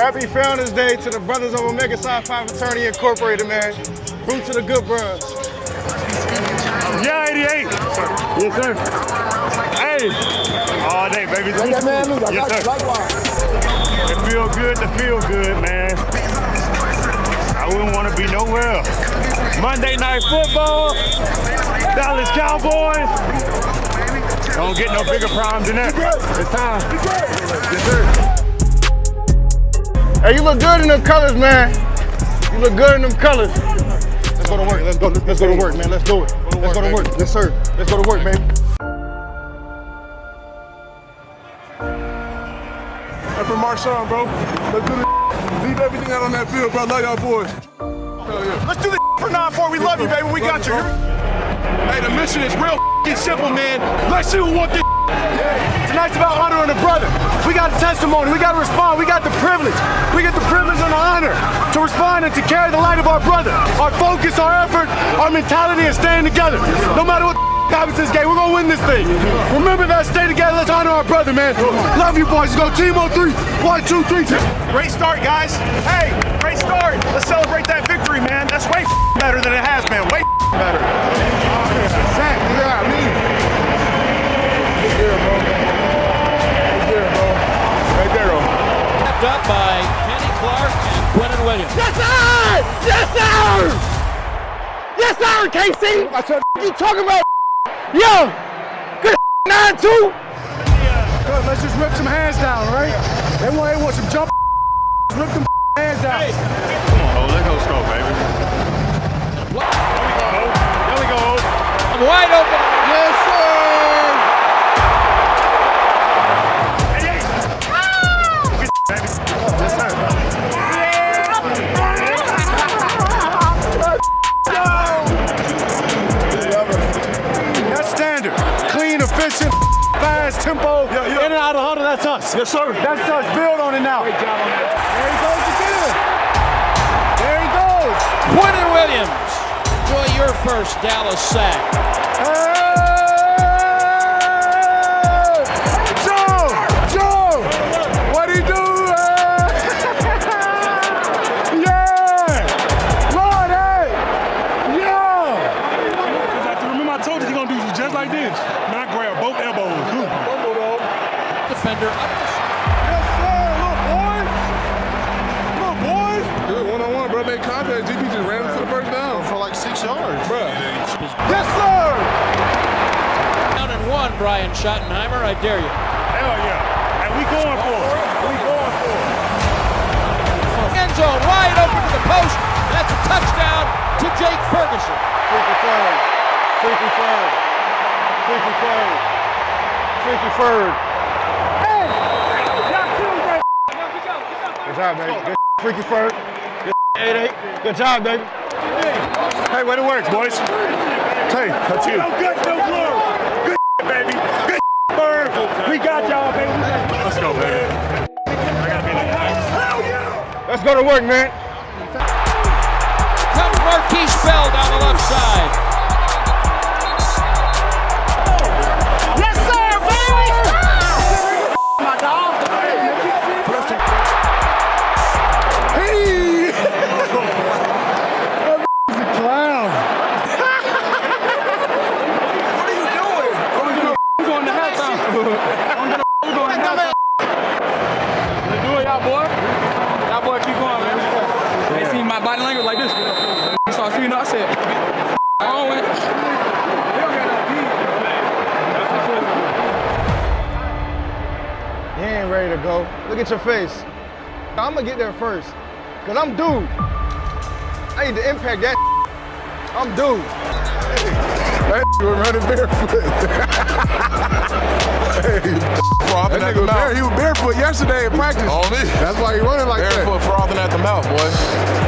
Happy Founders Day to the Brothers of Omega Psi Phi Fraternity Incorporated, man. Root to the good bros. Yeah, 88. Yes, sir. Hey, all day, baby. Yes, sir. It feel good to feel good, man. I wouldn't want to be nowhere else. Monday Night Football, Dallas Cowboys. Don't get no bigger problem than that. It's time. Yes, sir. Hey, you look good in them colors, man. You look good in them colors. Let's go to work. Let's go to work, man. Let's do it. Let's go to work. Yes, sir. Let's go to work, baby. And for Marshawn, bro, let's do this. Leave everything out on that field, bro. Love y'all boys. Hell yeah. Let's do this for 9-4. We love you, baby. We got you. Hey, the mission is real simple, man. Let's see who wants this. Tonight's about honoring a brother. We got a testimony. We got to respond. We got the privilege. We get the privilege and the honor to respond and to carry the light of our brother. Our focus, our effort, our mentality, and staying together. No matter what happens this game, we're going to win this thing. Remember that. Stay together. Let's honor our brother, man. Love you, boys. Let's go team on 3. 1, 2, 3. Great start, guys. Hey, great start. Let's celebrate that victory, man. That's way better than it has been. Way better. Exactly what I mean. Good deal, bro. Good deal, bro. Right there, bro. Kept up by Kenny Clark and Quentin Williams. Yes, sir! Yes, sir! Yes, sir, KC! What you talking about? Yo! Good 9-2! Let's just rip some hands down, right? They want some jump. Just rip them hands down. Come on, let's go score, baby. There we go. I'm wide open. Yes, sir! That's standard. Clean, efficient, fast, tempo, in and out of huddle, that's us. Yes, sir. That's us. Build on it now. Great job on that. There he goes again. There he goes. Quentin Williams. Enjoy your first Dallas sack. Hey! Joe! What'd he do? Yeah! Lord, hey! Yeah! Remember I told you he's going to do just like this. Man, I grab both elbows. Defender up the Yes, sir, little boy! Little boy! Good one-on-one, bro. Made contact. GP just ran into the first down. For like 6 yards. Bro. Yes, sir! down and 1, Brian Schottenheimer. I dare you. Hell yeah. And we going for it. We going for it. End zone wide open to the post. That's a touchdown to Jake Ferguson. Freaky Ferg. Freaky Ferg. Freaky Ferg. Freaky Ferg. Hey! Y'all killed that. Good job, baby. Good Freaky Ferg. Good 8-8. Good job, baby. Hey, way to work, boys. Hey, that's you. No guts, no glory. Good baby. Good bird. We got y'all, baby. Let's go, baby. I gotta be there. Hell yeah! Let's go to work, man. Comes Marquise Bell down the left side. Yes, sir, baby! My dog. Hey! That a clown. What are you doing? We're going to halftime. We're going to halftime. Let's do it, y'all boy. Y'all boy, keep going, man. They see my body language like this. So I see, I said, oh, man. You ain't ready to go. Look at your face. I'm gonna get there first. Cause I'm due. I need to impact that. I'm due. That was running barefoot. Frothing at the mouth. He was barefoot yesterday in practice. On me. That's why he running like that. Barefoot frothing at the mouth, boy.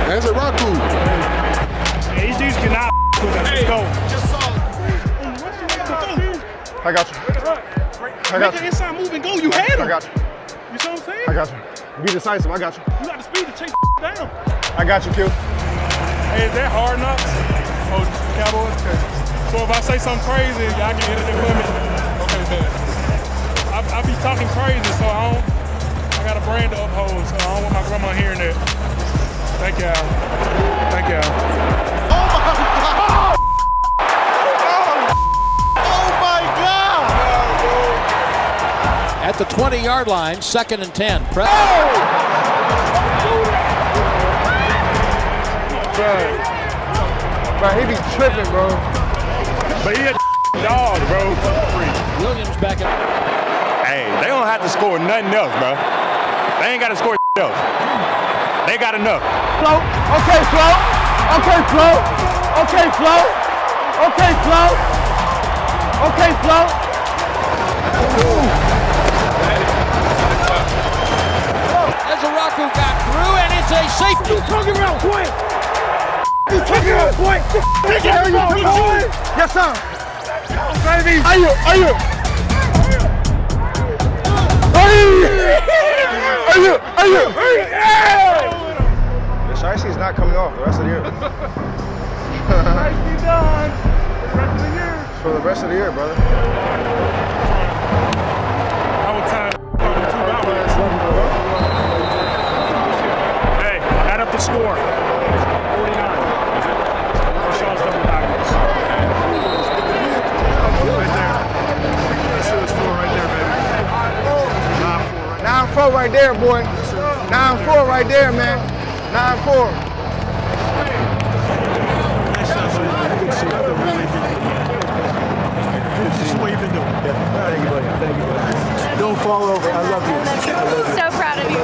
That's a raccoon. These dudes cannot with us. Let's go. I got you. I got Make you. an inside move and go. You had him. I got you. You see what I'm saying? I got you. Be decisive. I got you. You got the speed to chase down. I got you, Q. Hey, is that hard knocks? Oh, Cowboys? Okay. So if I say something crazy, y'all can hit it and put me. Okay, man. I be talking crazy, so I I got a brand to uphold, so I don't want my grandma hearing that. Thank y'all. Thank y'all. Oh my God! Oh my God! At the 20-yard line, 2nd and 10. Bro, he be tripping, bro. But he a dog, bro. Williams back at. Hey, they don't have to score nothing else, bro. They ain't got to score else. They got enough. Flo. Okay, Flo. Okay, Flo. Okay, Flo. Okay, Flo. Okay, Flo. Ezaraku got through, and it's a safety. You talking about point? You talking about point? Take it, you point? Yes, sir. Baby. Are you? This icy is not coming off the rest of the year. Nicely done. For the rest of the year. For the rest of the year, brother. I would time Hey, add up the score. 49. Shaw's double backwards. Right there. That's it was 4 right there, baby. 9-4 right there, boy. 9-4 right there, man. 9-4. This is what you've been doing. Thank you, buddy. Thank you, buddy. Don't fall over. I love you. So proud of you.